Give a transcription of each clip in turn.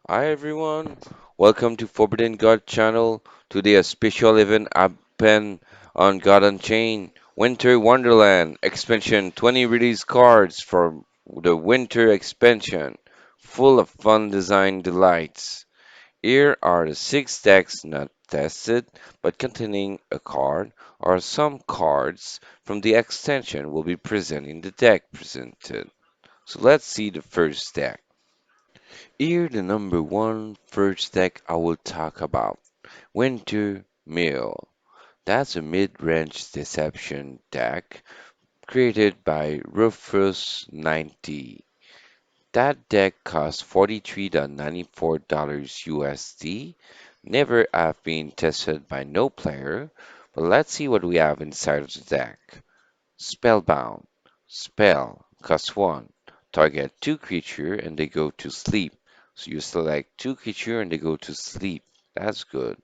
Hi everyone, welcome to Forbidden God channel. Today a special event happen on God Unchained Winter Wonderland expansion 20 release cards for the winter expansion, full of fun design delights. Here are the 6 decks not tested but containing a card or some cards from the extension will be present in the deck presented. So let's see the first deck. Here the number one first deck I will talk about. Winter Mill. That's a mid-range deception deck created by Rufus90. That deck costs $43.94 USD. Never have been tested by no player, but let's see what we have inside of the deck. Spellbound. Spell. Cost 1. Target 2 creature and they go to sleep. So you select 2 creature and they go to sleep. That's good.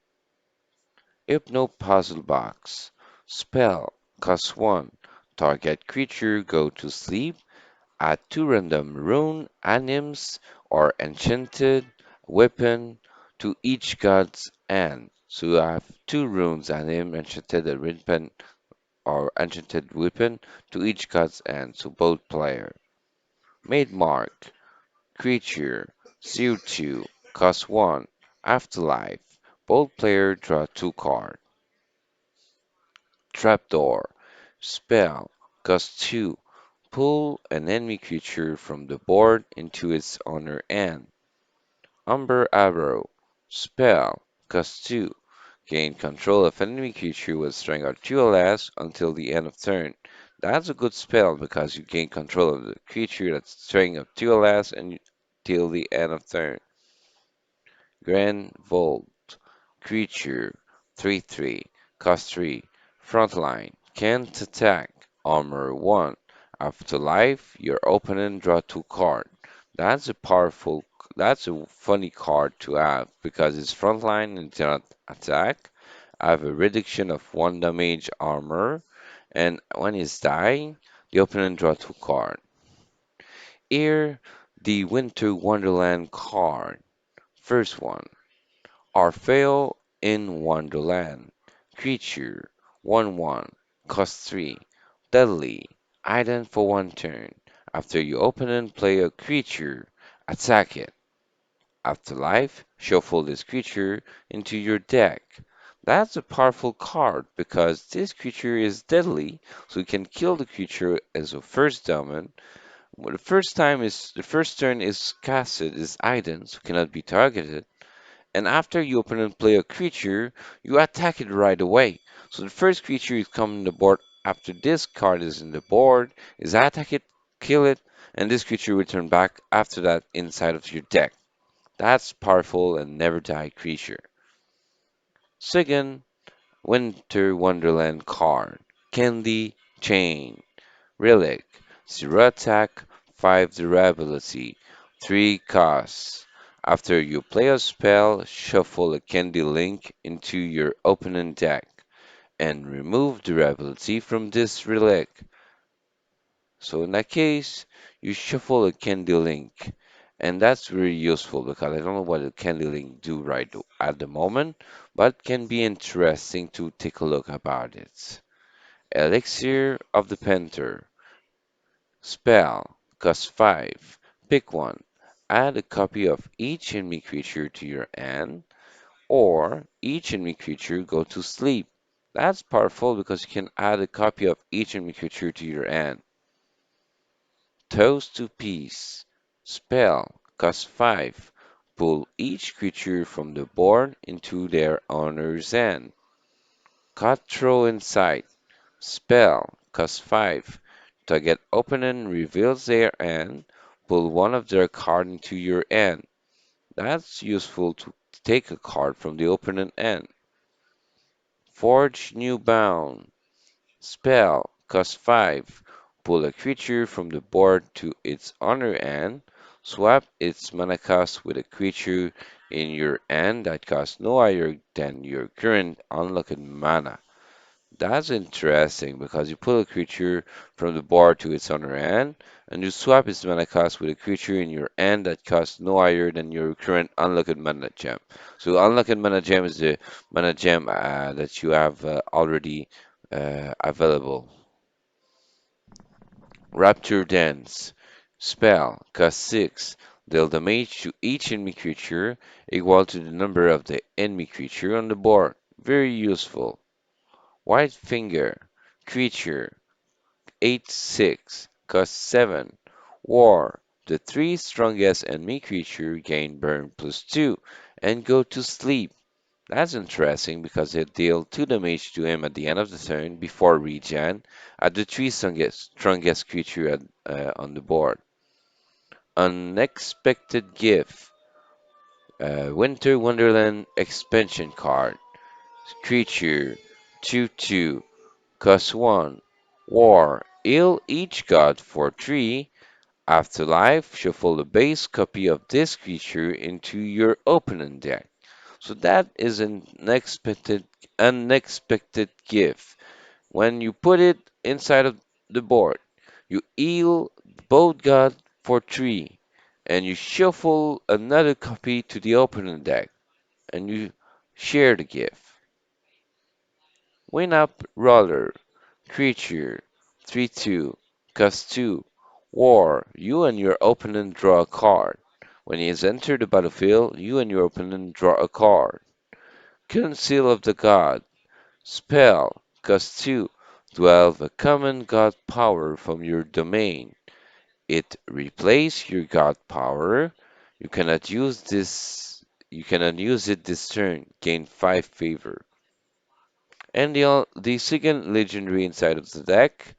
Hypno Puzzle Box. Spell. Cost 1. Target creature go to sleep. Add 2 random rune, anims, or enchanted weapon to each god's hand. So you have 2 runes, anim, enchanted weapon, or enchanted weapon to each god's hand, so both player. Made mark, creature, CO2, cost 1, afterlife. Both player draw 2 card. Trapdoor, spell, cost 2, pull an enemy creature from the board into its owner end. Umber Arrow, spell, cost 2, gain control of enemy creature with strength or 2 or less until the end of turn. That's a good spell because you gain control of the creature that's strength of 2 or less until the end of turn. Grand Volt, creature, 3/3, cost 3, frontline, can't attack, armor 1. Afterlife, your opponent draw 2 card. That's a powerful, that's a funny card to have because it's frontline and cannot attack. I have a reduction of 1 damage armor, and when it's dying, the opponent draw 2 card. Here, the Winter Wonderland card. First one, Orfeo in Wonderland. Creature 1/1, cost 3. Deadly. Item for 1 turn. After your opponent play a creature, attack it. Afterlife, shuffle this creature into your deck. That's a powerful card because this creature is deadly, so you can kill the creature as a first summon. Well, the first turn is casted is item, so cannot be targeted. And after your opponent play a creature, you attack it right away. So the first creature is coming on the board after this card is in the board, is attack it, kill it, and this creature return back after that inside of your deck. That's powerful and never die creature. Second, Winter Wonderland card. Candy Chain. Relic. 0 attack, 5 durability, 3 costs. After you play a spell, shuffle a Candy Link into your opponent deck and remove durability from this relic. So in that case, you shuffle a Candy Link, and that's very useful because I don't know what a Candy Link do right at the moment, but can be interesting to take a look about it. Elixir of the Panther. Spell. Cost 5. Pick one. Add a copy of each enemy creature to your hand, or each enemy creature go to sleep. That's powerful because you can add a copy of each enemy creature to your hand. Toast to Peace. Spell. Cost 5. Pull each creature from the board into their owner's hand. Cutthroat Insight. Spell. Cost 5. Target opponent reveals their hand. Pull one of their card into your hand. That's useful to take a card from the opponent end. Forge New Bound. Spell. Cost 5. Pull a creature from the board to its owner end. Swap its mana cost with a creature in your hand that costs no higher than your current unlocked mana. That's interesting because you pull a creature from the board to its owner hand, and you swap its mana cost with a creature in your hand that costs no higher than your current unlocked mana gem. So unlocked mana gem is the mana gem that you have already available. Rapture Dance. Spell. Cost 6. Deal damage to each enemy creature equal to the number of the enemy creature on the board. Very useful. White Finger. Creature. 8/6, cost 7. War. The three strongest enemy creature gain burn plus 2 and go to sleep. That's interesting because it deal 2 damage to him at the end of the turn before regen at the three strongest creature on the board. Unexpected Gift. Winter Wonderland expansion card. Creature 2/2, cost 1. War. Heal each god for 3. Afterlife, shuffle a base copy of this creature into your opponent deck. So that is an unexpected gift. When you put it inside of the board, you heal both god for 3, and you shuffle another copy to the opponent deck, and you share the gift. Win up roller, creature, 3/2, cost 2. War, you and your opponent draw a card. When he has entered the battlefield, you and your opponent draw a card. Council of the God, spell, cost 2. Dwell a common god power from your domain. It replaces your god power. You cannot use this. You cannot use it this turn. Gain 5 favor. And the second legendary inside of the deck,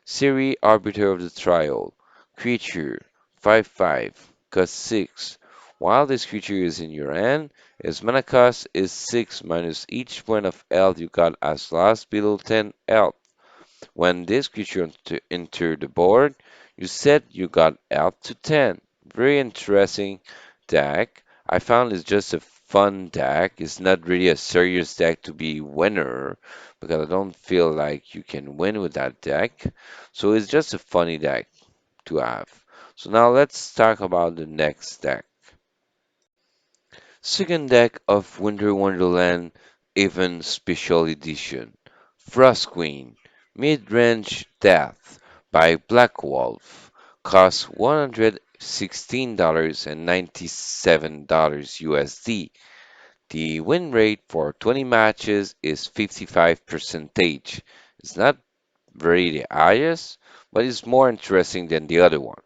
Siri, Arbiter of the Trial. Creature 5/5, cost 6. While this creature is in your hand, its mana cost is 6 minus each point of health you got as lost below 10 health. When this creature enter the board, you set you got health to 10. Very interesting deck. I found it's just a fun deck. It's not really a serious deck to be winner because I don't feel like you can win with that deck. So it's just a funny deck to have. So now let's talk about the next deck. Second deck of Winter Wonderland Even Special Edition. Frost Queen. Mid-Range Death by Black Wolf. Costs $116.97 USD. The win rate for 20 matches is 55%. It's not very the highest, but it's more interesting than the other one.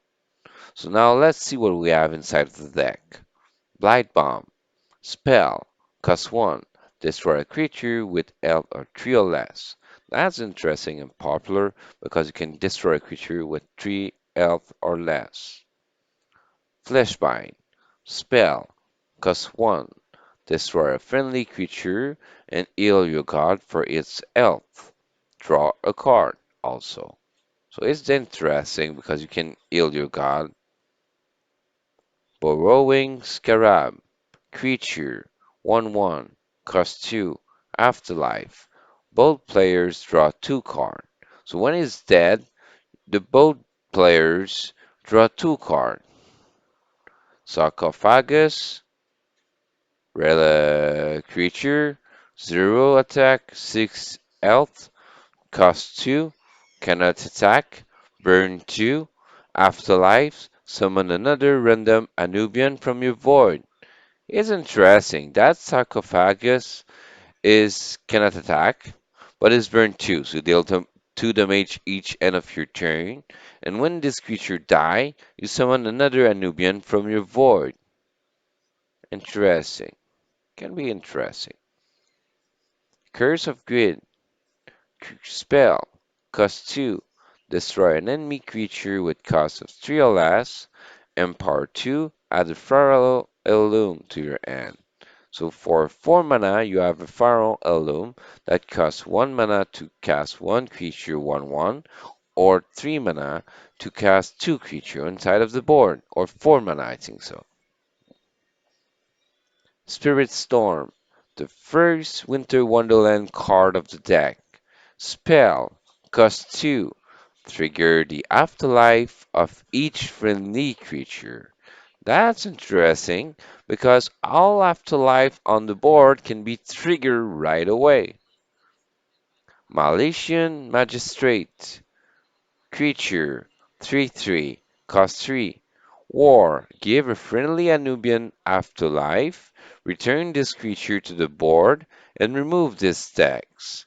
So now let's see what we have inside of the deck. Blight Bomb. Spell. Cost 1. Destroy a creature with health or 3 or less. That's interesting and popular because you can destroy a creature with 3 health or less. Fleshbind. Spell. Cost 1. Destroy a friendly creature and heal your god for its health. Draw a card also. So it's interesting because you can heal your god. Burrowing Scarab. Creature 1/1, cost 2, Afterlife. Both players draw 2 cards. So when it's dead, the both players draw 2 cards. Sarcophagus, creature, 0 attack, 6 health, cost 2, cannot attack, burn 2, Afterlife, summon another random Anubian from your void. It's interesting. That sarcophagus is cannot attack, but is burn 2, so deal 2 damage each end of your turn. And when this creature die, you summon another Anubian from your void. Interesting. Can be interesting. Curse of Grid. Spell. Cost 2. Destroy an enemy creature with cost of 3 or less. Empower 2. Add a Pharaoh Heirloom to your hand. So for 4 mana, you have a Pharaoh Heirloom that costs 1 mana to cast 1 creature 1/1, or 3 mana to cast 2 creature inside of the board, or 4 mana, I think so. Spirit Storm, the first Winter Wonderland card of the deck. Spell, cost 2. Trigger the afterlife of each friendly creature. That's interesting because all afterlife on the board can be triggered right away. Malician Magistrate. Creature 3/3, cost 3. War. Give a friendly Anubian afterlife. Return this creature to the board and remove this text.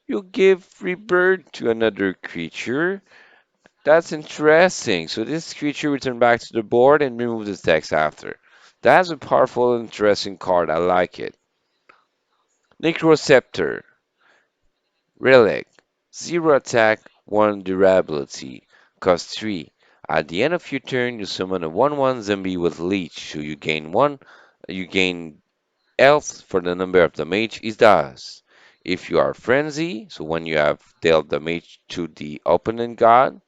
You give rebirth to another creature. That's interesting. So this creature return back to the board and remove the text after. That's a powerful and interesting card. I like it. Necroceptor. Relic. 0 attack, 1 durability. Cost 3. At the end of your turn, you summon a 1/1 zombie with leech. So you gain health for the number of damage it does. If you are frenzy, so when you have dealt damage to the opponent god,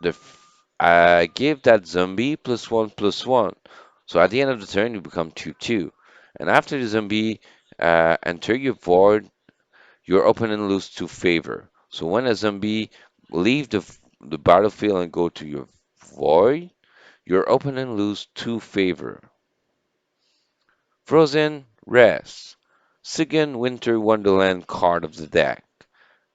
give that zombie +1/+1. So at the end of the turn, you become 2/2. And after the zombie enter your void, your opponent loses 2 favor. So when a zombie leave the battlefield and go to your void, your opponent loses 2 favor. Frozen Rest. Second Winter Wonderland card of the deck.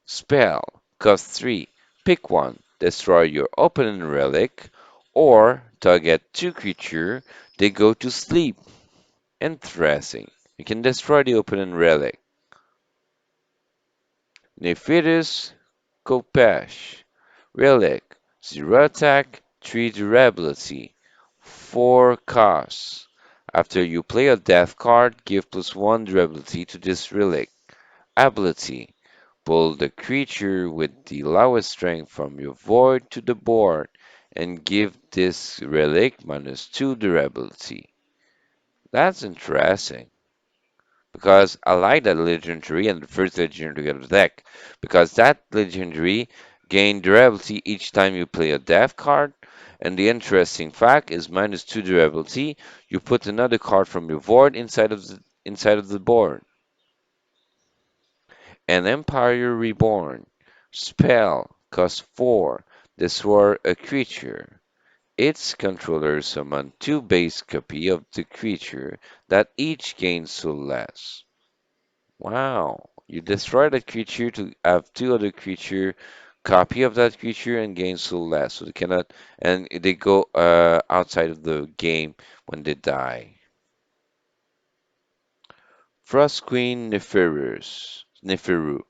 Spell. Cost 3. Pick one. Destroy your opponent relic. Or target 2 creature. They go to sleep. Interesting. You can destroy the opponent relic. Nephidus Kopesh. Relic. 0 attack, 3 durability. 4 costs. After you play a death card, give +1 durability to this relic. Ability. Pull the creature with the lowest strength from your void to the board and give this relic -2 durability. That's interesting because I like that legendary and the first legendary of the deck because that legendary gain durability each time you play a death card. And the interesting fact is -2 durability. You put another card from your void inside of the board. An Empire Reborn. Spell. Cost 4. Destroy a creature. Its controller summon 2 base copy of the creature that each gains soul less. Wow. You destroy that creature to have 2 other creature copy of that creature and gain soul less. So they cannot and they go outside of the game when they die. Frost Queen Neferu.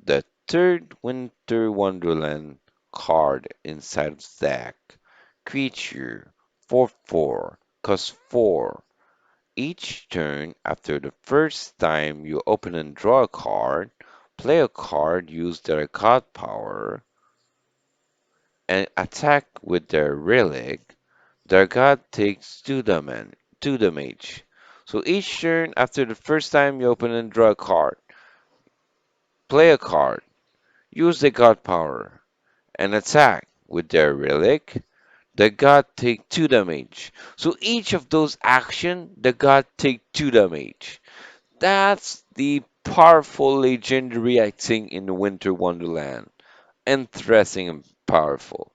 The third Winter Wonderland card inside of deck. Creature 4/4 cost 4. Each turn after the first time you open and draw a card, play a card, use their god power, and attack with their relic. Their god takes 2 damage. So each turn after the first time you open and draw a card, play a card, use the god power, and attack with their relic, the god take 2 damage. So each of those action, the god take 2 damage. That's the powerful legendary I think in the Winter Wonderland. Interesting and powerful.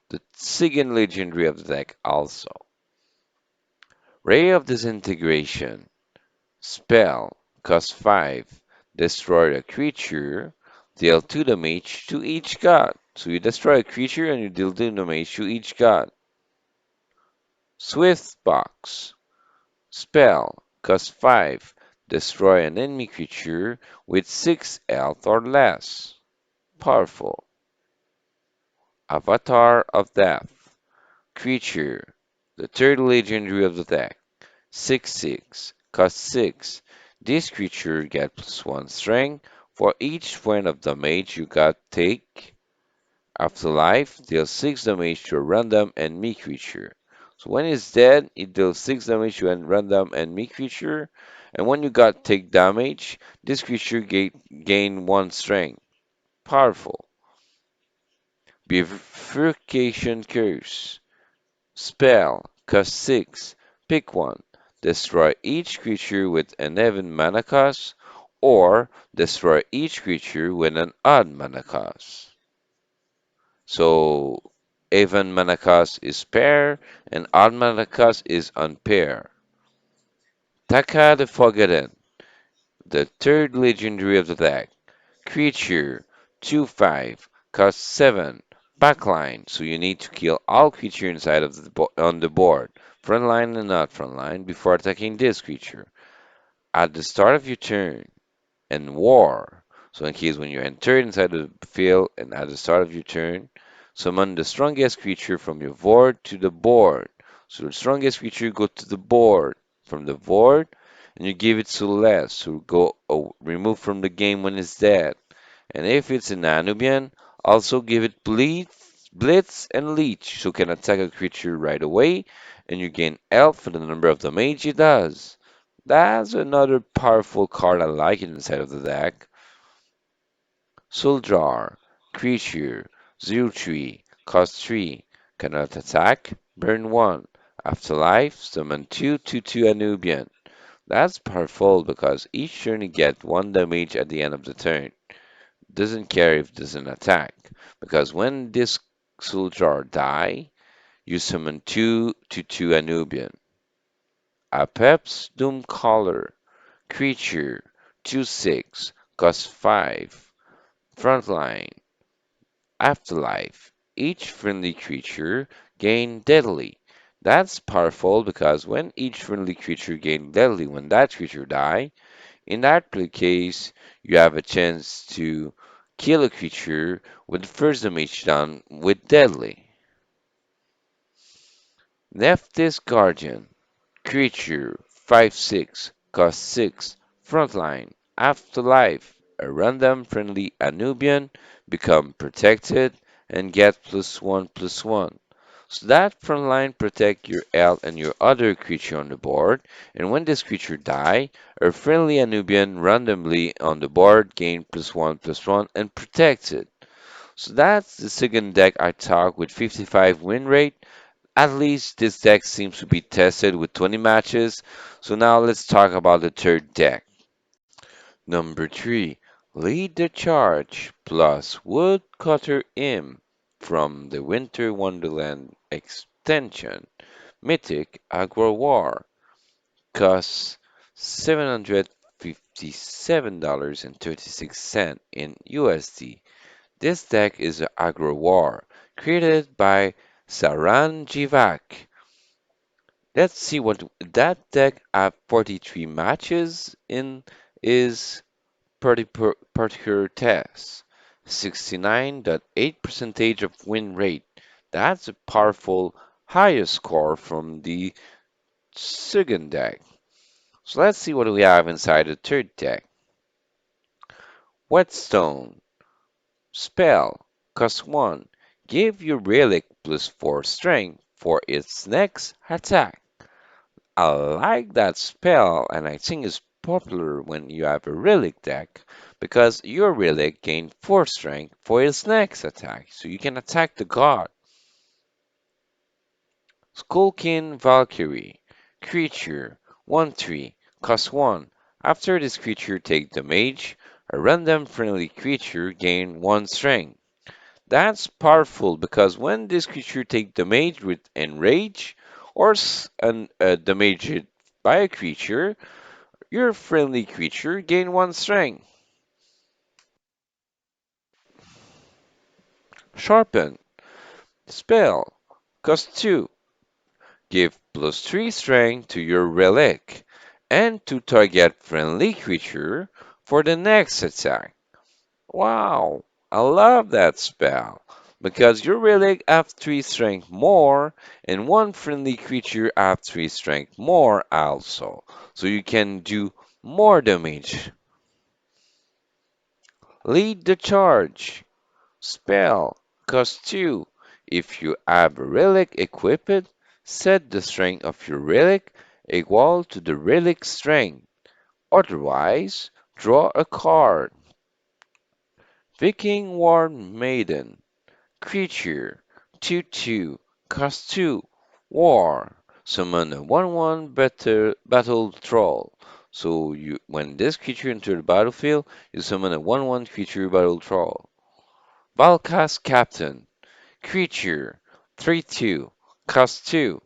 The second legendary of the deck also. Ray of Disintegration. Spell. Cost 5. Destroy a creature. Deal 2 damage to each god. So you destroy a creature and you deal 2 damage to each god. Swift Box. Spell. Cost 5. Destroy an enemy creature with 6 health or less. Powerful. Avatar of Death. Creature. The third legendary of the deck. 6/6. Cost 6. This creature gets +1 strength. For each point of damage you got take. Afterlife deals 6 damage to a random enemy creature. So when it's dead, it deals 6 damage to a random enemy creature. And when you got take damage, this creature gain 1 strength. Powerful. Bifurcation Curse. Spell. Cost 6. Pick one. Destroy each creature with an even mana cost or destroy each creature with an odd mana cost. So even mana cost is pair and odd mana cost is unpair. Taka the Forgotten, the third legendary of the deck. Creature 2/5, cost 7, backline, so you need to kill all creature inside of on the board, frontline and not frontline, before attacking this creature. At the start of your turn, and war. So in case when you enter inside the field and at the start of your turn, summon the strongest creature from your board to the board. So the strongest creature go to the board from the board, and you give it to less, so go remove from the game when it's dead. And if it's an Anubian, also give it Blitz, and Leech, so can attack a creature right away, and you gain Elf for the number of damage it does. That's another powerful card I like inside of the deck. Soljar, creature, 0/3, cost 3, cannot attack, burn 1. Afterlife, summon 2/2 Anubian. That's powerful because each turn you get 1 damage at the end of the turn. Doesn't care if it doesn't attack, because when this Soljar die, you summon 2/2 Anubian. Apep's Doomcaller, creature, 2/6, cost 5, frontline, afterlife. Each friendly creature gain deadly. That's powerful because when each friendly creature gain deadly when that creature die, in that case, you have a chance to kill a creature with the first damage done with deadly. Nephthys Guardian, creature 5/6, cost 6, frontline, afterlife, a random friendly Anubian, become protected and get +1/+1. So that frontline protect your elf and your other creature on the board, and when this creature die, a friendly Anubian randomly on the board gain +1/+1 and protected. So that's the second deck I talk with 55 win rate. At least this deck seems to be tested with 20 matches, so now let's talk about the third deck. Number 3, Lead the Charge plus Woodcutter Imp from the Winter Wonderland extension. Mythic Agro War costs $757.36 in USD. This deck is an Agro War created by Saran Jivak. Let's see what that deck at 43 matches in is particular test. 69.8 percentage of win rate. That's a powerful higher score from the second deck. So let's see what we have inside the third deck. Whetstone. Spell. Cost 1. Give your relic +4 strength for its next attack. I like that spell, and I think it's popular when you have a relic deck because your relic gain 4 strength for its next attack, so you can attack the god. Skulking Valkyrie, creature 1/3, cost 1. After this creature takes damage, a random friendly creature gain 1 strength. That's powerful because when this creature takes damage with enrage or damaged by a creature, your friendly creature gain 1 strength. Sharpen. Spell. Cost 2. Give +3 strength to your relic and to target friendly creature for the next attack. Wow, I love that spell because your relic have 3 strength more and one friendly creature have 3 strength more also. So you can do more damage. Lead the charge. Spell cost 2. If you have a relic equipped, set the strength of your relic equal to the relic strength. Otherwise, draw a card. Viking War Maiden. Creature 2/2. Cost 2. War. Summon a 1/1 battle troll. So when this creature enters the battlefield, you summon a 1/1 creature battle troll. Battlecast Captain. Creature. 3/2. Cost 2.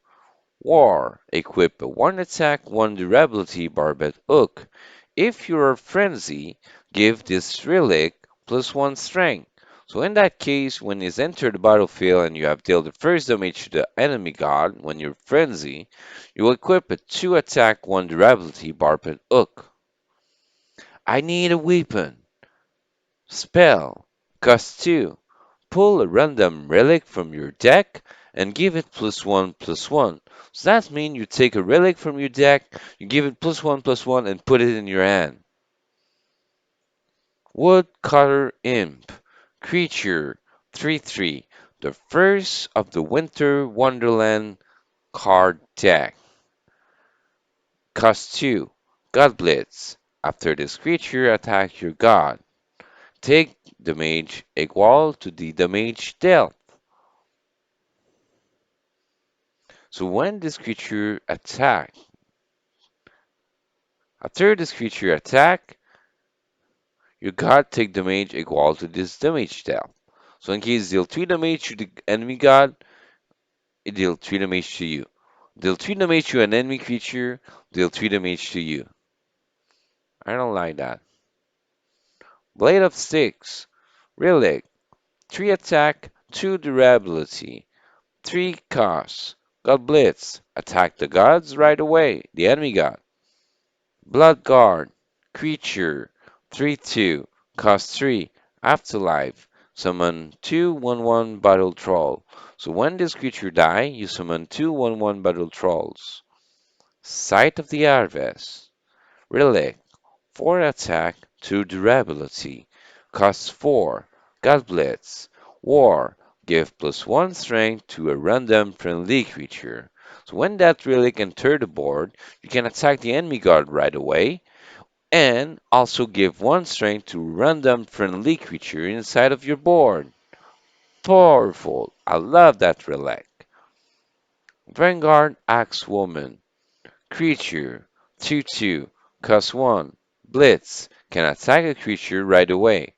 War. Equip a 1 attack, 1 durability barbed hook. If you're frenzy, give this relic +1 strength. So in that case, when it's entered the battlefield and you have dealt the first damage to the enemy god when you're frenzy, you will equip a 2 attack, 1 durability barbed hook. I need a weapon. Spell. Cost 2. Pull a random relic from your deck and give it +1/+1. So that means you take a relic from your deck, you give it +1/+1 and put it in your hand. Woodcutter Imp. Creature 3/3. The first of the Winter Wonderland card deck. Cost 2. God Blitz. After this creature attacks your god, take damage equal to the damage dealt. So when this creature attack, after this creature attack, your god take damage equal to this damage dealt. So in case deal 3 damage to the enemy god, it deal 3 damage to you. Deal 3 damage to an enemy creature, deal 3 damage to you. I don't like that. Blade of Sticks. Relic. 3 attack, 2 durability, 3 cost. God Blitz. Attack the gods right away, the enemy god. Bloodguard. Creature. 3/2. Cost 3. Afterlife. Summon 2/1/1 battle troll. So when this creature die, you summon 2/1/1 battle trolls. Sight of the Harvest. Relic. 4 attack, 2 durability. Cost 4. God Blitz. War. Give +1 strength to a random friendly creature. So when that relic enter the board, you can attack the enemy guard right away, and also give 1 strength to random friendly creature inside of your board. Powerful. I love that relic. Vanguard Axewoman. Creature. 2/2. Cost 1. Blitz. Can attack a creature right away.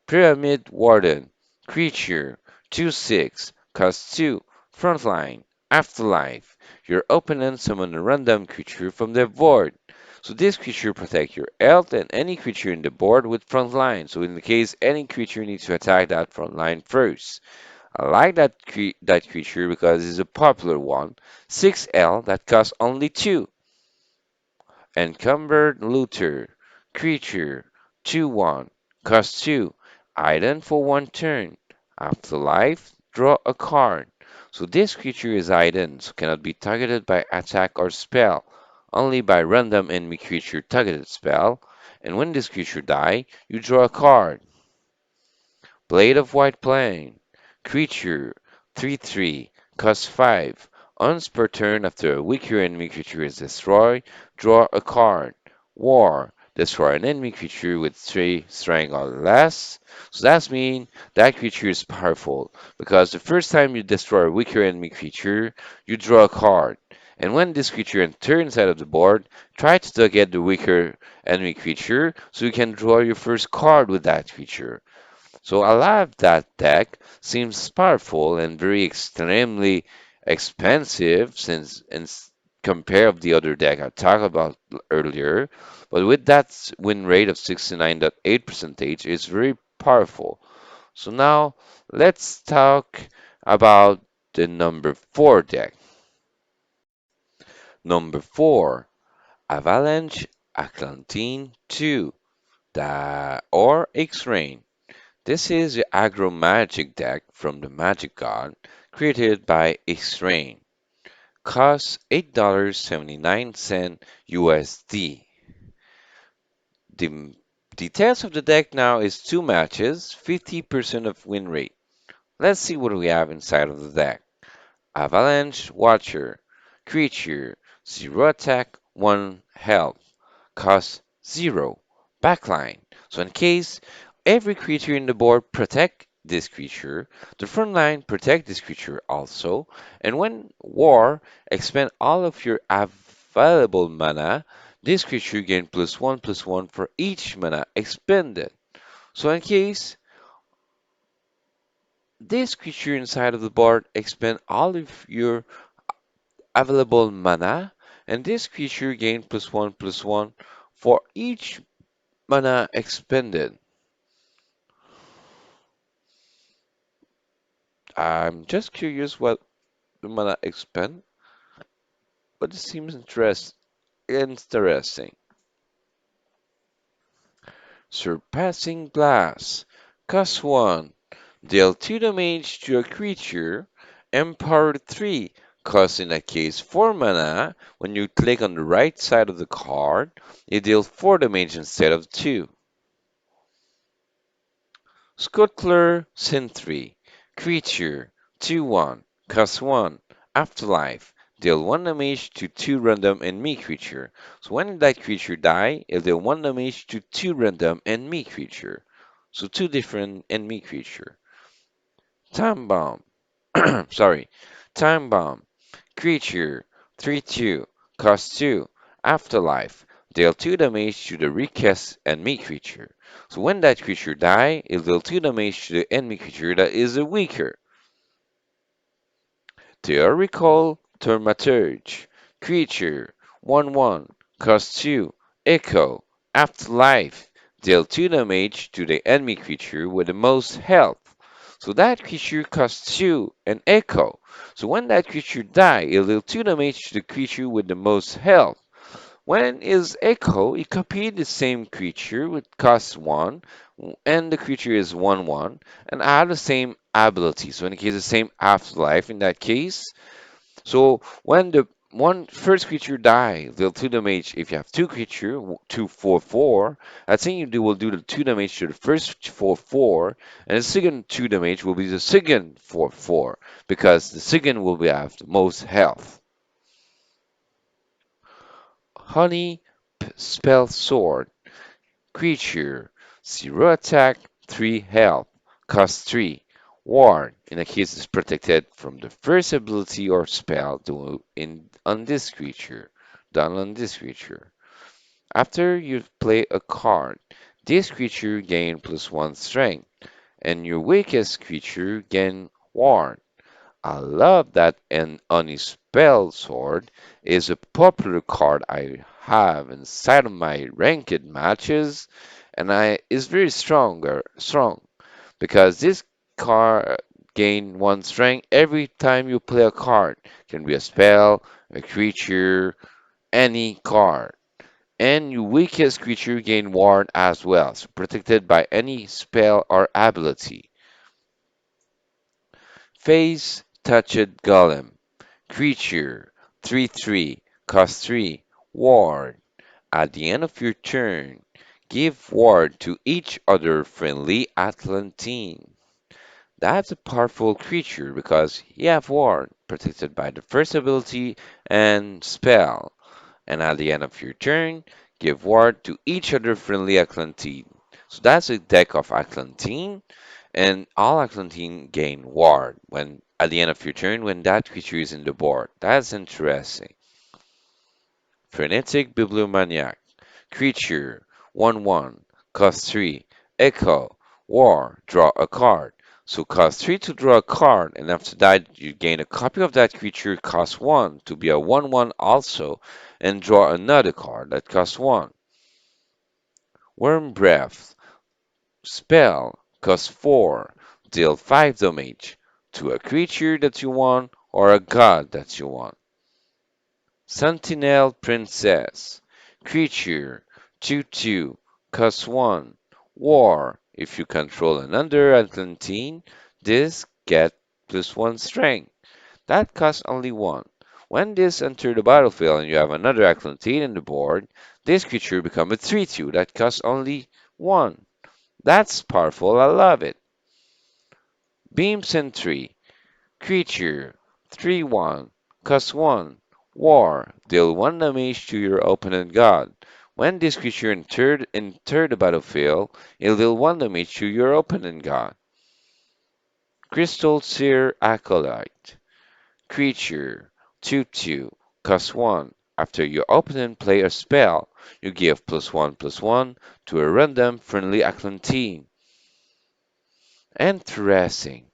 Pyramid Warden. Creature. 2/6. Cost 2. Frontline. Afterlife. Your opponent summon a random creature from their board. So this creature protects your health and any creature in the board with frontline. So in the case any creature needs to attack that frontline first. I like that creature because it's a popular one. 6L that costs only 2. Encumbered Looter. Creature. 2/1. Cost 2. Item for 1 turn. Afterlife. Draw a card. So this creature is hidden, so cannot be targeted by attack or spell, only by random enemy creature targeted spell. And when this creature die, you draw a card. Blade of White Plane. Creature. 3/3. Cost 5. Once per turn after a weaker enemy creature is destroyed, draw a card. War. Destroy an enemy creature with 3 strength or less. So that means that creature is powerful, because the first time you destroy a weaker enemy creature, you draw a card. And when this creature enters inside of the board, try to target the weaker enemy creature so you can draw your first card with that creature. So I love that deck. Seems powerful and very extremely expensive since compared with the other deck I talked about earlier. But with that win rate of 69.8%, it's very powerful. So now let's talk about the number 4 deck. Number 4, Avalanche Atlantine 2, or X-Rain. This is the aggro magic deck from the Magic God, created by X-Rain. Costs $8.79 USD. The details of the deck now is 2 matches, 50% of win rate. Let's see what we have inside of the deck. Avalanche Watcher. Creature. 0 attack, 1 health. Cost 0. Backline. So in case every creature in the board protect this creature, the front line protect this creature also, and when war, expend all of your available mana This creature gain +1/+1 for each mana expended. So in case this creature inside of the board expend all of your available mana, and this creature gain +1/+1 for each mana expended. I'm just curious what the mana expend, but it seems interesting. Surpassing Blast. Cost 1. Deal 2 damage to a creature. Empower 3. Cost in that case 4 mana. When you click on the right side of the card, you deal 4 damage instead of 2. Scuttler Sentry. Creature 2/1. Cost 1. Afterlife. Deal 1 damage to 2 random enemy creature. So when that creature die, it'll deal 1 damage to 2 random enemy creature. So 2 different enemy creature. Time Bomb. Sorry. Time Bomb. Creature 3/2. Cost 2. Afterlife. Deal 2 damage to the weakest enemy creature. So when that creature die, it'll deal 2 damage to the enemy creature that is the weaker. Theoretical Thaumaturge. Creature 1/1. Cost 2. Echo. Afterlife. Deal 2 damage to the enemy creature with the most health. So that creature costs 2 and Echo. So when that creature die, it'll deal 2 damage to the creature with the most health. When is Echo, you copy the same creature with cost 1, and the creature is 1/1, and add the same ability. So in the case, the same afterlife in that case. So when the one first creature die, deal 2 damage. If you have two creature, 2/4/4, I think will do the 2 damage to the first 4/4, and the second 2 damage will be the second 4/4, because the second will be have the most health. Honey Spell Sword. Creature. 0 attack, 3 health. Cost 3. Ward. In a case is protected from the first ability or spell on this creature. Done on this creature. After you play a card, this creature gain +1 strength, and your weakest creature gain Ward. I love that an Spell Sword is a popular card I have inside of my ranked matches, and I is very strong because this card gain 1 strength every time you play a card. Can be a spell, a creature, any card. And your weakest creature gain ward as well, so protected by any spell or ability. Phase Touched Golem. Creature 3/3, cost 3, ward. At the end of your turn, give ward to each other friendly Atlantine. That's a powerful creature because you have ward, protected by the first ability and spell. And at the end of your turn, give ward to each other friendly Atlantine. So that's a deck of Atlantine, and all Atlantine gain ward when at the end of your turn when that creature is in the board. That's interesting. Frenetic Bibliomaniac. Creature 1/1. Cost 3. Echo. War. Draw a card. So cost 3 to draw a card, and after that you gain a copy of that creature cost 1 to be a 1/1 also, and draw another card that costs 1. Worm Breath. Spell. Cost 4. Deal 5 damage to a creature that you want or a god that you want. Sentinel Princess. Creature 2/2. Cost 1. War. If you control another Atlantine, this get +1 strength. That costs only 1. When this enter the battlefield and you have another Atlantine in the board, this creature becomes a 3/2 that costs only 1. That's powerful, I love it. Beam Sentry. Creature 3/1. Cost 1. War. Deal 1 damage to your opponent god. When this creature enter the battlefield, it'll deal 1 damage to your opponent god. Crystal Seer Acolyte. Creature 2/2. Cost 1. After your opponent play a spell, you give +1/+1 to a random friendly Atlantean. Interesting.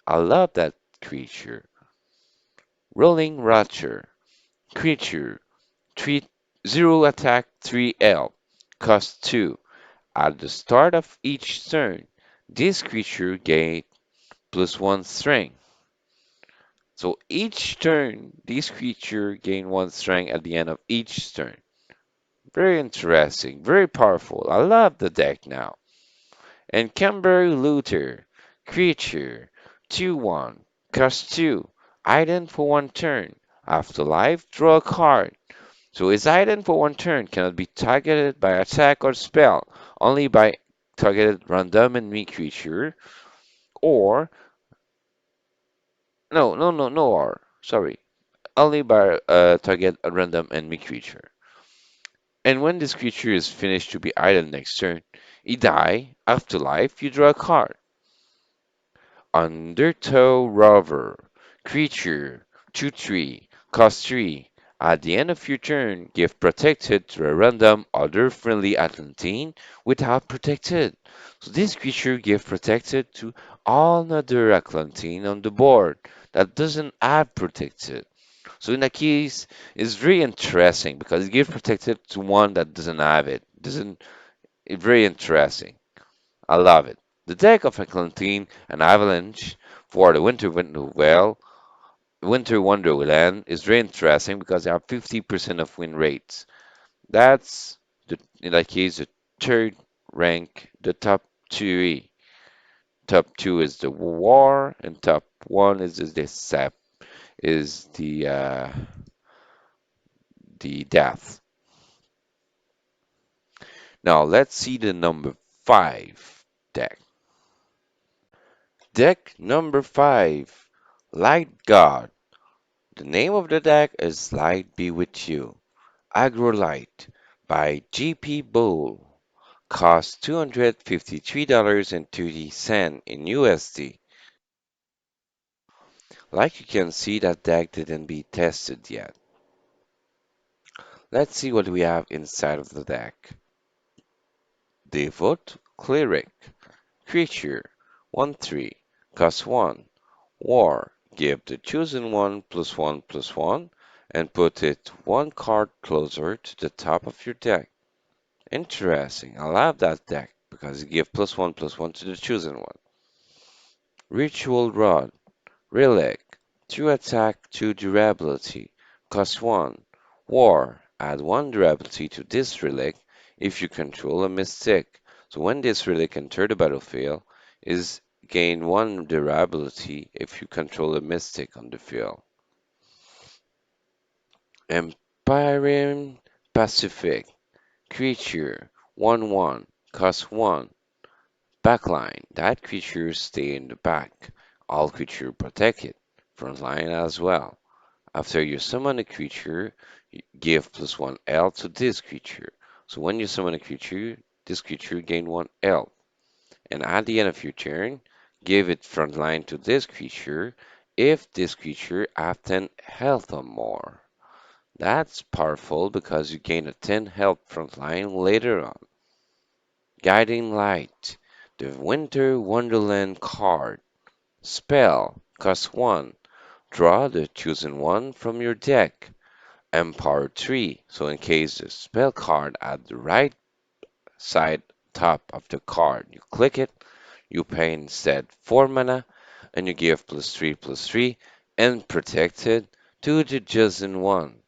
I love that creature. Rolling Rapture. Creature. 3 0 attack 3L. Cost 2. At the start of each turn, this creature gains +1 strength. So each turn, this creature gain 1 strength at the end of each turn. Very interesting, very powerful. I love the deck now. And Camber Looter, creature, 2/1, cost 2, item for 1 turn. Afterlife, draw a card. So its item for 1 turn cannot be targeted by attack or spell, only by targeted random enemy creature, or no, or sorry, only by target a random enemy creature. And when this creature is finished to be item next turn, it die. Afterlife, you draw a card. Undertow Rover. Creature. 2/3. Cost 3. At the end of your turn, give protected to a random other friendly Atlantean without protected. So this creature give protected to all other Atlantean on the board that doesn't have protected. So in that case, it's very interesting because it gives protected to one that doesn't have it. Doesn't It's very interesting. I love it. The deck of Eglantine and Avalanche for the Winter Wonderland is very interesting because they have 50% of win rates. That's in that case the third rank, the top three. Top two is the War, and top one is the Sap, is the Death. Now let's see the number five deck. Deck number five, Light God. The name of the deck is Light Be With You. Agrolight by GP Bull. Cost $253.30 in USD. Like you can see, that deck didn't be tested yet. Let's see what we have inside of the deck. Devout Cleric. Creature 1/3. Cost 1. War. Give the chosen one +1/+1 and put it 1 card closer to the top of your deck. Interesting. I love that deck because it gives +1/+1 to the chosen one. Ritual Rod. Relic. 2 attack, 2 durability. Cost 1. War. Add 1 durability to this relic if you control a mystic. So when this relic enters the battlefield, is gain 1 durability if you control a mystic on the field. Empyrean Pacific. Creature 1/1. Cost 1. Backline. That creature stay in the back. All creature protected. Frontline as well. After you summon a creature, you give +1 L to this creature. So when you summon a creature, this creature gain 1 L. And at the end of your turn, give it frontline to this creature if this creature have 10 health or more. That's powerful because you gain a 10 health frontline later on. Guiding Light, the Winter Wonderland card. Spell, cost 1. Draw the chosen one from your deck. Empower 3, so in case the spell card at the right side top of the card, you click it, you pay instead 4 mana, and you give +3/+3 and protected to the chosen one.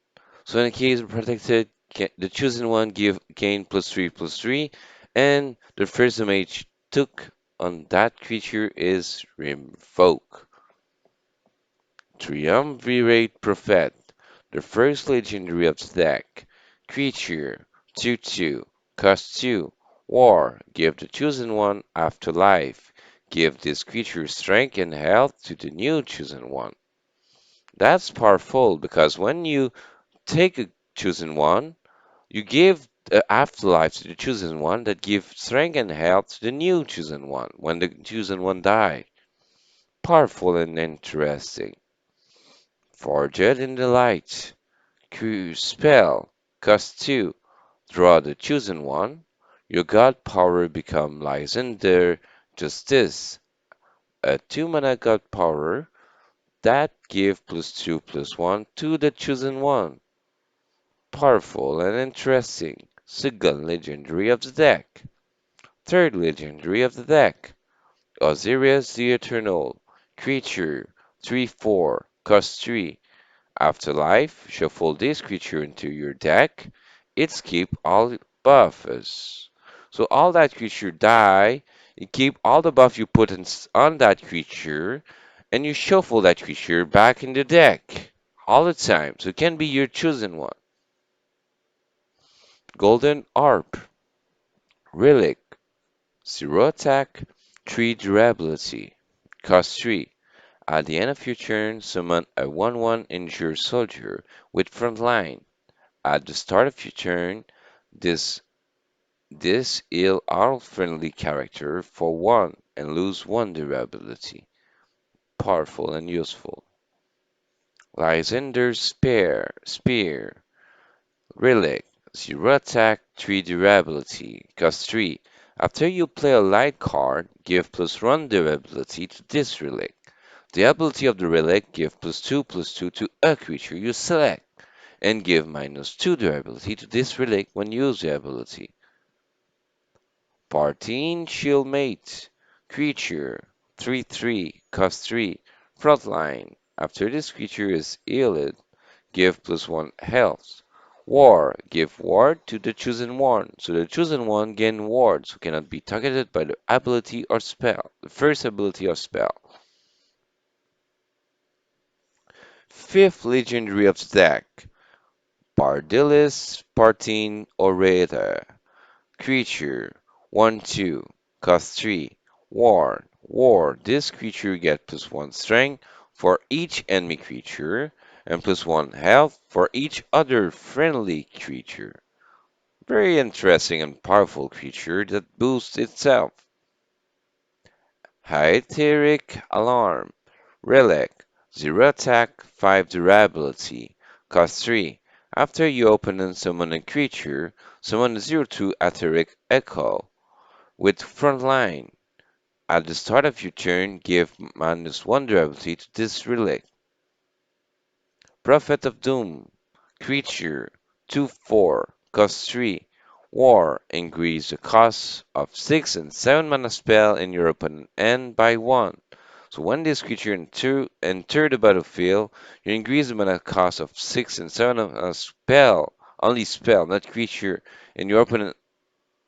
So in case protected, the chosen one gain +3/+3, and the first damage took on that creature is revoked. Triumvirate Prophet, the first legendary of the deck. Creature 2/2, cost 2. War, give the chosen one afterlife. Give this creature strength and health to the new chosen one. That's powerful because when you take a chosen one, you give the afterlife to the chosen one that give strength and health to the new chosen one when the chosen one die. Powerful and interesting. Forged in the Light. Spell, cost 2. Draw the chosen one. Your god power become Lysander Justice, a 2 mana god power that give +2/+1 to the chosen one. Powerful and interesting. Second legendary of the deck. Third legendary of the deck. Osiris the Eternal. Creature 3/4, cost 3. Afterlife, shuffle this creature into your deck. It's keep all buffs. So all that creature die, you keep all the buff you put on that creature, and you shuffle that creature back in the deck all the time. So it can be your chosen one. Golden Harp, Relic, 0 attack, 3 durability, cost 3. At the end of your turn, summon a 1/1 injured soldier with frontline. At the start of your turn, this this heal all friendly character for 1 and lose 1 durability. Powerful and useful. Lysander's Spear, Relic, 0 attack, 3 durability, cost 3. After you play a light card, give +1 durability to this relic. The ability of the relic give +2/+2 to a creature you select, and give -2 durability to this relic when you use the ability. Parteen Shieldmate, creature, 3/3, cost 3, frontline. After this creature is healed, give +1 health. War, give ward to the chosen one. So the chosen one gain wards who cannot be targeted by the ability or spell, the first ability or spell. Fifth legendary of the deck, Pardilis Partin Orator. Creature 1/2, cost 3. War. This creature gets +1 strength for each enemy creature and +1 health for each other friendly creature. Very interesting and powerful creature that boosts itself. Hyteric Alarm. Relic. 0 attack, 5 durability. Cost 3. After you open and summon a creature, summon a 0/2 Etheric Echo with frontline. At the start of your turn, give -1 durability to this relic. Prophet of Doom. Creature 2/4, cost 3. War. Increase the cost of 6 and 7 mana spell in your opponent end by 1. So when this creature enter the battlefield, you increase the mana cost of 6 and 7 mana spell, only spell, not creature, in your opponent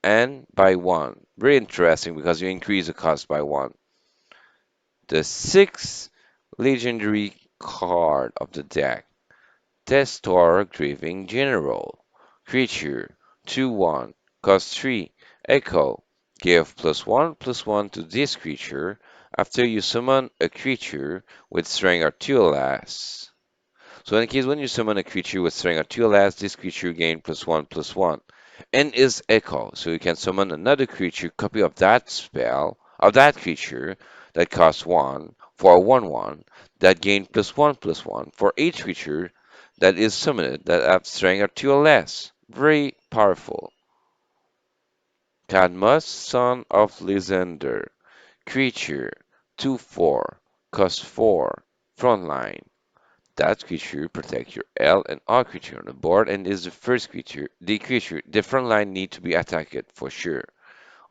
end by 1. Very interesting because you increase the cost by 1. The sixth legendary card of the deck. Testor Grieving General. Creature 2/1, cost 3. Echo. Give +1/+1 to this creature after you summon a creature with strength or 2 or less. So in case when you summon a creature with strength or 2 or less, this creature gains +1/+1 and is Echo. So you can summon another creature copy of that spell of that creature that costs 1 for a 1/1 that gain +1/+1 for each creature that is summoned that have strength or 2 or less. Very powerful. Cadmus, son of Lysander. Creature 2/4, cost 4, frontline. That creature protects your L and R creature on the board and is the first creature. The front line need to be attacked for sure.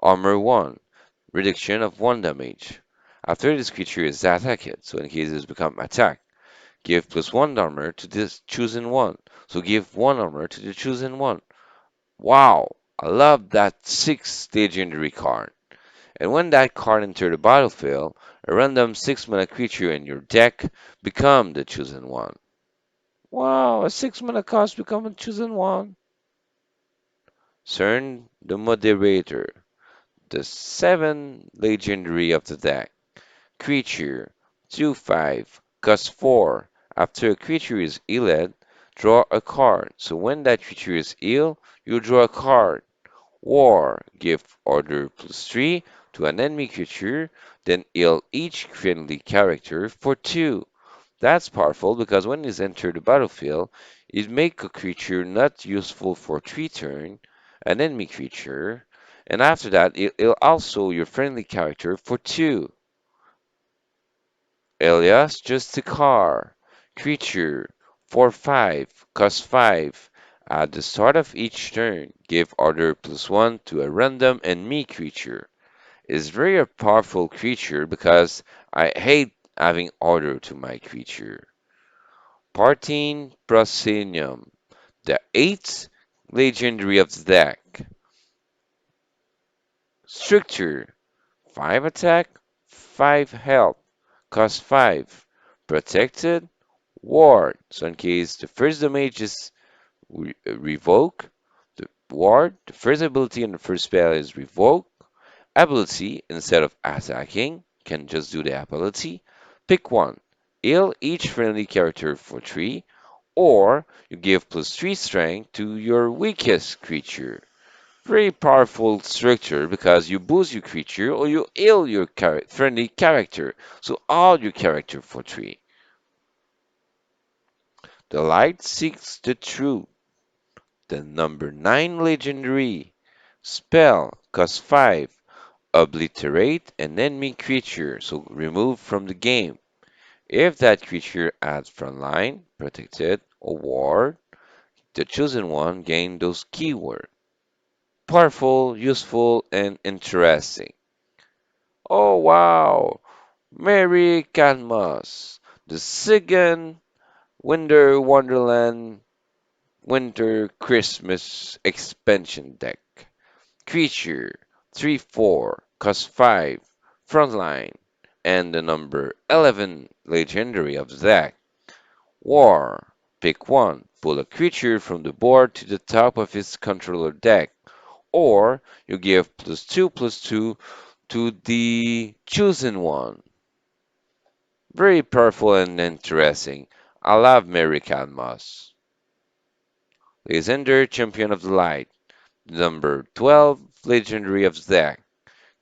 Armor 1, reduction of 1 damage. After this creature is attacked, so in case it become attacked, give +1 armor to this chosen one. So give 1 armor to the chosen one. Wow, I love that 6th legendary card. And when that card enters the battlefield, a random 6 mana creature in your deck become the chosen one. Wow, a 6 mana cost become a chosen one. Cern the Moderator, the 7th legendary of the deck. Creature 2/5, cost 4. After a creature is healed, draw a card. So when that creature is healed, you draw a card. War, give order +3 to an enemy creature, then heal each friendly character for 2. That's powerful because when he's entered the battlefield, It make a creature not useful for 3 turn, an enemy creature, and after that it'll also your friendly character for 2. Alias just a car. Creature for 5, cost 5. At the start of each turn, give order +1 to a random enemy creature. Is very a powerful creature because I hate having order to my creature. Partin Proscenium, the 8th legendary of the deck. Structure 5 attack, 5 health, cost 5. Protected, ward. So in case the first damage is revoke, the ward, the first ability and the first spell is revoke. Ability, instead of attacking, can just do the ability. Pick one. Heal each friendly character for 3, or you give +3 strength to your weakest creature. Very powerful structure because you boost your creature or you heal your friendly character. So all your character for 3. The light seeks the truth. The number 9 legendary. Spell cost 5. Obliterate an enemy creature, so remove from the game. If that creature adds frontline, protected, or ward, the chosen one gain those keywords. Powerful, useful, and interesting. Oh wow! Merry Canmas, the second Winter Wonderland Winter Christmas expansion deck. Creature 3/4, cost 5, frontline, and the number 11 legendary of the deck. War. Pick one. Pull a creature from the board to the top of its controller deck, or you give +2/+2 to the chosen one. Very powerful and interesting. I love Mary Moss. Lysander, Champion of the Light. Number 12, Legendary of the deck.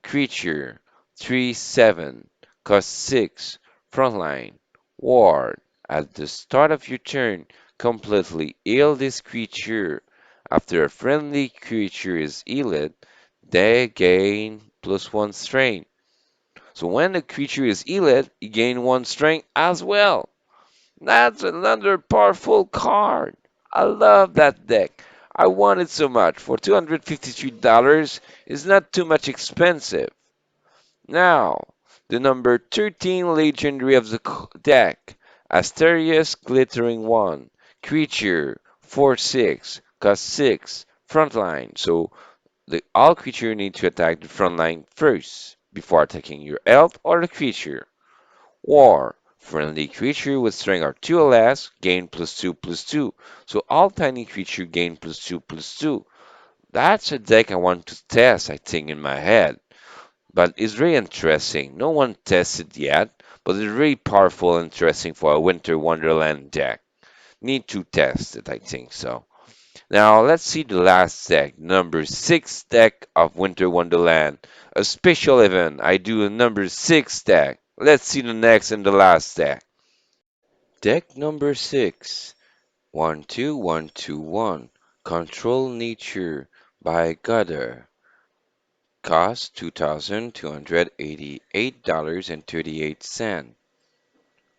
Creature 3/7, cost 6, frontline, ward. At the start of your turn, completely heal this creature. After a friendly creature is healed, they gain +1 strength. So when the creature is healed, you gain 1 strength as well. That's another powerful card. I love that deck. I want it so much. For $253, it's not too much expensive. Now, the number 13 legendary of the deck, Asterius Glittering One. Creature 4/6, cost 6, frontline. So all creature need to attack the frontline first before attacking your elf or the creature. War. Friendly creature with strength of 2 or less gain +2/+2. So all tiny creature gain +2/+2. That's a deck I want to test, I think, in my head. But it's very interesting. No one tested yet, but it's very powerful and interesting for a Winter Wonderland deck. Need to test it, I think so. Now let's see the last deck, number 6 deck of Winter Wonderland. A special event. I do a number 6 deck. Let's see the next and the last deck. Deck number 6. 12121. Control Nature by Gutter. Cost $2,288.38.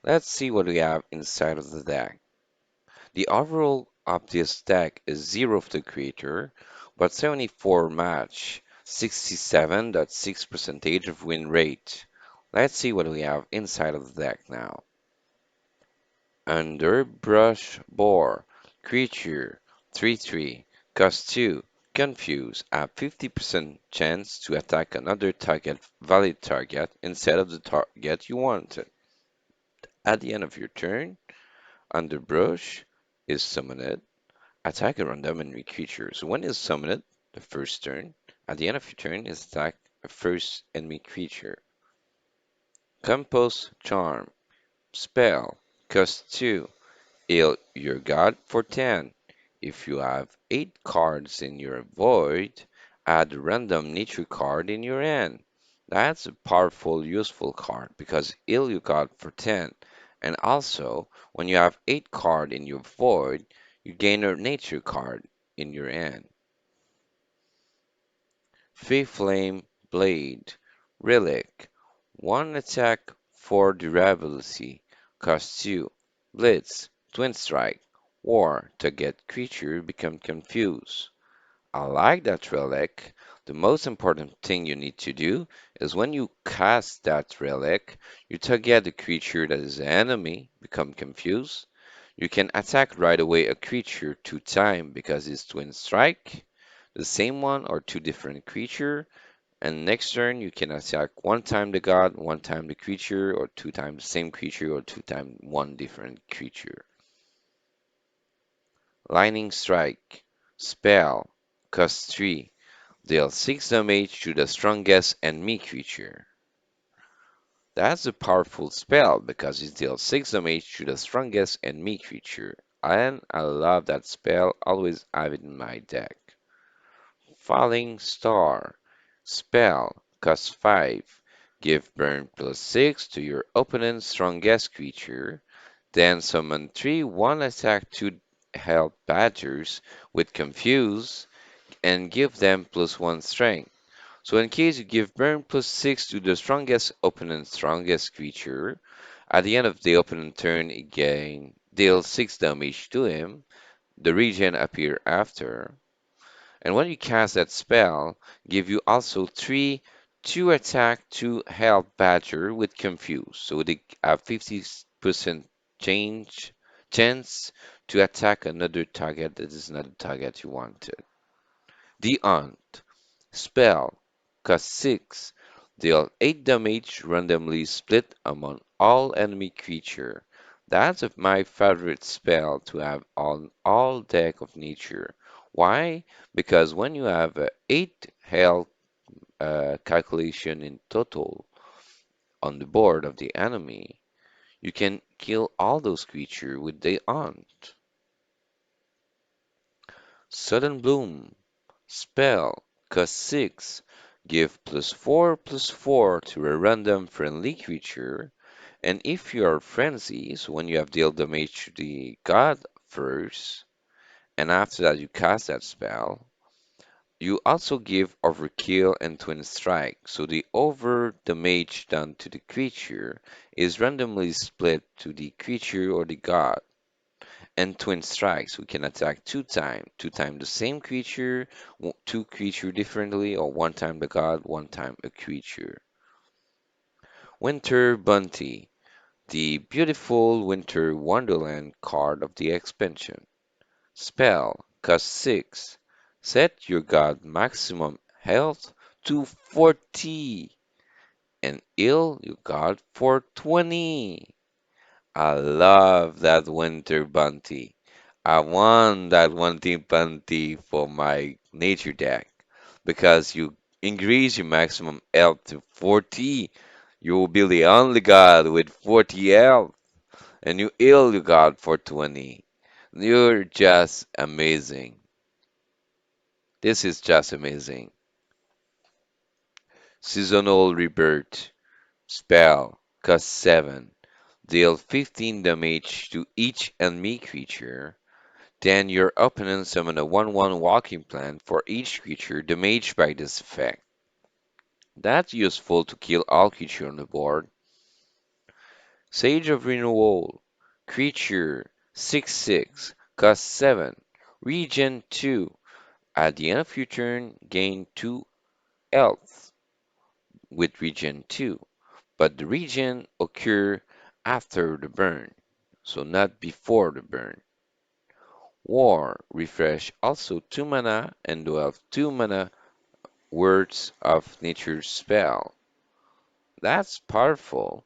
Let's see what we have inside of the deck. The overall of this deck is 0 of the creator, but 74 match, 67.6% of win rate. Let's see what we have inside of the deck now. Underbrush Boar. Creature 3/3. Cost 2. Confuse. Have 50% chance to attack another target valid target instead of the target you wanted. At the end of your turn, Underbrush is summoned. Attack a random enemy creature. So when it's summoned, the first turn, at the end of your turn is attack a first enemy creature. Compost Charm. Spell. Cost 2. Heal your god for 10. If you have 8 cards in your void, add a random nature card in your hand. That's a powerful, useful card because heal your god for 10. And also, when you have 8 cards in your void, you gain a nature card in your hand. Fifth Flame Blade Relic. One attack for durability. Cost 2. Blitz. Twin Strike. War. Target creature become confused. I like that relic. The most important thing you need to do is when you cast that relic, you target the creature that is the enemy, become confused. You can attack right away a creature 2 times because it's twin strike, the same one or two different creature, and next turn you can attack 1 time the god, 1 time the creature, or 2 times the same creature, or 2 times one different creature. Lightning Strike. Spell. Cost 3. Deal 6 damage to the strongest enemy creature. That's a powerful spell because it deals 6 damage to the strongest enemy creature. And I love that spell, always have it in my deck. Falling Star. Spell. Cost 5. Give burn +6 to your opponent's strongest creature. Then summon 3 1 attack 2 health badgers with Confuse and give them +1 strength. So in case you give burn +6 to the strongest opponent's strongest creature, at the end of the opponent turn it deal 6 damage to him, the regen appear after, and when you cast that spell, give you also 3 2 attack 2 health badger with confuse. So they have 50% change chance to attack another target that is not a target you wanted. The Aunt. Spell. Cost 6. Deal 8 damage randomly split among all enemy creature. That's my favorite spell to have on all deck of nature. Why? Because when you have 8 health calculation in total on the board of the enemy, you can kill all those creatures with the Aunt. Sudden Bloom. Spell. Cost 6. Give +4/+4 to a random friendly creature. And if you are frenzy, so when you have dealt damage to the god first, and after that you cast that spell, you also give Overkill and Twin Strike. So the over damage done to the creature is randomly split to the creature or the god. And twin strikes, we can attack 2 times. 2 times the same creature, two creature differently, or 1 time the god, 1 time a creature. Winter Bounty, the beautiful Winter Wonderland card of the expansion. Spell, cost 6. Set your god maximum health to 40 and heal your god for 20. I love that winter bounty. I want that winter bounty for my nature deck because you increase your maximum health to 40. You will be the only god with 40 health, and you heal your god for 20. You're just amazing. This is just amazing. Seasonal Rebirth. Spell. Cost 7. Deal 15 damage to each enemy creature. Then your opponent summon a 1/1 walking plant for each creature damaged by this effect. That's useful to kill all creatures on the board. Sage of Renewal. Creature 6/6. Cost 7. Regen 2. At the end of your turn, gain 2 health with Regen 2. But the regen occur after the burn, so not before the burn. War, refresh also 2 mana and do have 2 mana words of nature spell. That's powerful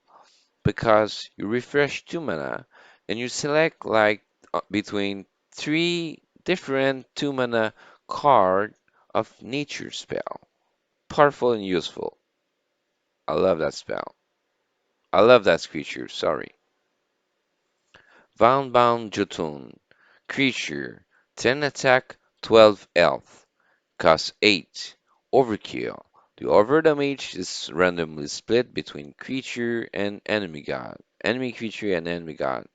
because you refresh 2 mana and you select like between 3 different 2 mana card of nature spell. Powerful and useful. I love that spell. I love that creature, sorry. Bound Jotun. Creature. 10 attack, 12 health. Cost 8. Overkill. The over damage is randomly split between creature and enemy god. Enemy creature and enemy god.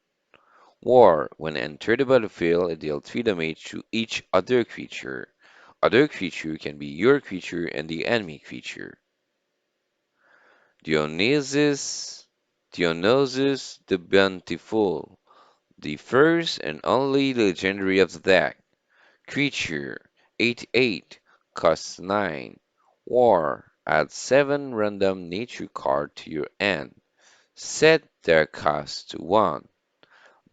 War. When enter the battlefield, it deals 3 damage to each other creature. Other creature can be your creature and the enemy creature. Dionysus, Dionysus the Bountiful, the first and only legendary of the deck. Creature 8/8, costs 9. War. Add 7 random nature card to your hand. Set their cost to 1.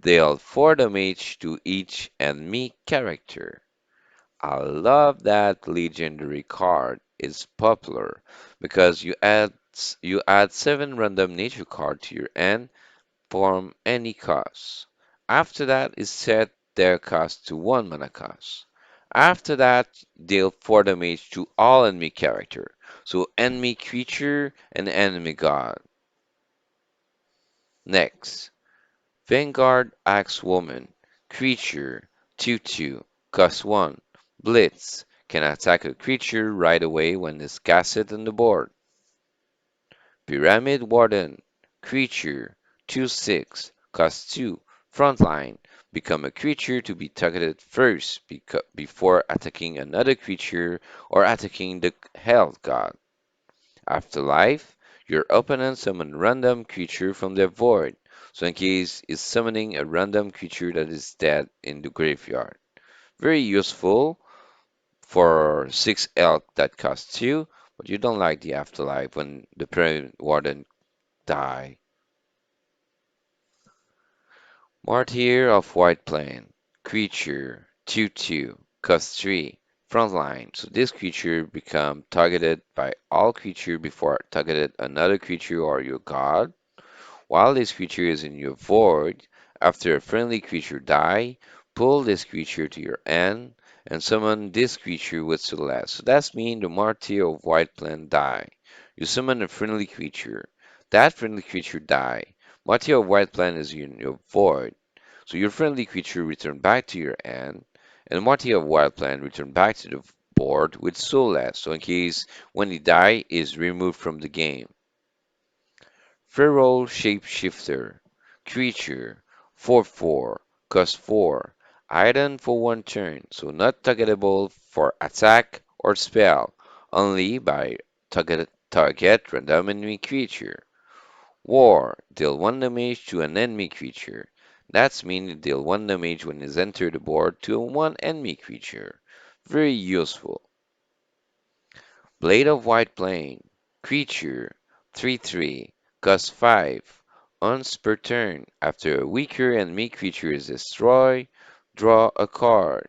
Deal 4 damage to each enemy character. I love that legendary card is popular because you add 7 random nature card to your hand from any cost. After that is set their cost to 1 mana cost. After that, deal 4 damage to all enemy character. So enemy creature and enemy god. Next, Vanguard Axewoman. Creature 2/2. Cost 1. Blitz. Can attack a creature right away when it's casted on the board. Pyramid Warden. Creature 2/6. Cost 2. Frontline. Become a creature to be targeted first before attacking another creature or attacking the Health God. Afterlife. Your opponent summon random creature from their void. So in case is summoning a random creature that is dead in the graveyard. Very useful for 6 elk that costs 2, but you don't like the afterlife when the Pyramid Warden die. Martyr of White Plain. Creature 2/2. Cost 3. Frontline. So this creature become targeted by all creature before targeted another creature or your god. While this creature is in your void, after a friendly creature die, pull this creature to your hand and summon this creature with Celeste. So that's mean the Martyr of White Plain die. You summon a friendly creature. That friendly creature die. Martyr of White Plain is in your void. So your friendly creature return back to your hand, and Martyr of White Plain return back to the board with Celeste. So in case when he die is removed from the game. Feral Shapeshifter. Creature 4/4. Cost 4. Item for 1 turn, so not targetable for attack or spell, only by target random enemy creature. War. Deal 1 damage to an enemy creature. That's mean it deal 1 damage when it enters the board to one enemy creature. Very useful. Blade of White Plain. Creature 3/3. Cost 5. Once per turn. After a weaker enemy creature is destroyed, draw a card.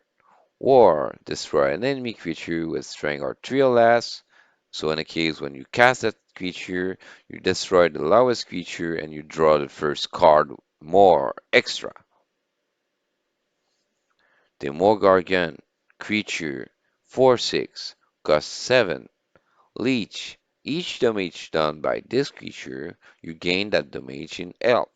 War. Destroy an enemy creature with strength or 3 or less. So in a case when you cast that creature, you destroy the lowest creature and you draw the first card more extra. Demogorgon. Creature 4/6. Cost 7. Leech. Each damage done by this creature, you gain that damage in health.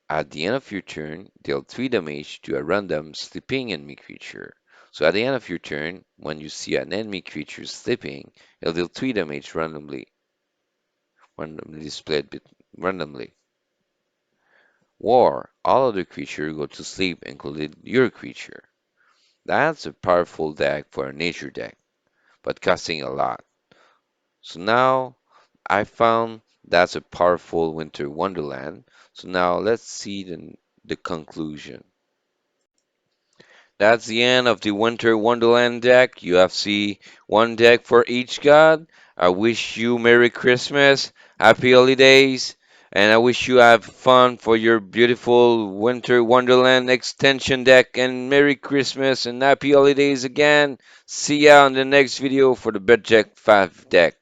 At the end of your turn, deal 3 damage to a random sleeping enemy creature. So at the end of your turn, when you see an enemy creature sleeping, it'll deal 3 damage randomly split randomly. War. All other creatures go to sleep, including your creature. That's a powerful deck for a nature deck, but costing a lot. So now I found that's a powerful winter wonderland. So now let's see the conclusion. That's the end of the winter wonderland deck. You have see one deck for each god. I wish you Merry Christmas, Happy Holidays, and I wish you have fun for your beautiful winter wonderland extension deck. And Merry Christmas and Happy Holidays again. See ya on the next video for the Bed Deck 5 deck.